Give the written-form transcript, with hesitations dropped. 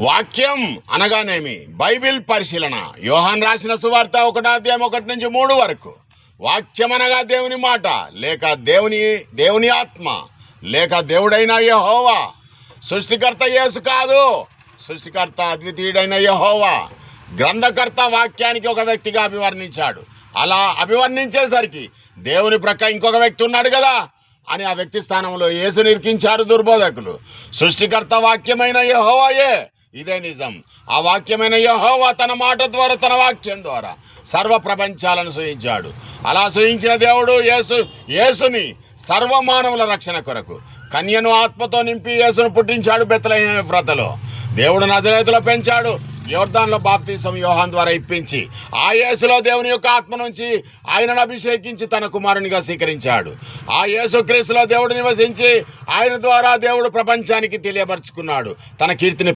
వాక్యం అనగానేమి? బైబిల్ పరిశీలన. యోహాన్ రాసిన సువార్త 1:1-3 వరకు. వాక్యం అనగా దేవుని మాట, లేక దేవుని ఆత్మ, లేక దేవుడైన యెహోవా. సృష్టికర్త యేసు కాదు, సృష్టికర్త అద్వితీయుడైన యెహోవా. గ్రంథకర్త వాక్యానికి ఒక వ్యక్తిగా అభివర్ణించాడు. అలా అభివర్ణించేసరికి దేవుని ప్రక్క ఇంకొక వ్యక్తి ఉన్నాడు కదా అని ఆ వ్యక్తి స్థానంలో యేసుని ఇరికించారు దుర్బోధకులు. సృష్టికర్త వాక్యమైన యెహోవాయే, ఇదే నిజం. ఆ వాక్యమైన యెహోవా తన మాట ద్వారా, తన వాక్యం ద్వారా సర్వ ప్రపంచాలను సూచించాడు. అలా సూచించిన దేవుడు యేసుని సర్వమానవుల రక్షణ కొరకు కన్యను ఆత్మతో నింపి యేసును పుట్టించాడు బెత్లెహేము ఎఫ్రాతాలో. దేవుడు నజరేతులో పెంచాడు, యోర్దానులో బాప్తిసం యోహాను ద్వారా ఇప్పించి ఆ యేసులో దేవుని యొక్క ఆత్మ నుంచి ఆయనను అభిషేకించి తన కుమారునిగా స్వీకరించాడు. ఆ యేసుక్రీస్తులో దేవుడు నివసించి ఆయన ద్వారా దేవుడు ప్రపంచానికి తెలియపరుచుకున్నాడు తన కీర్తిని.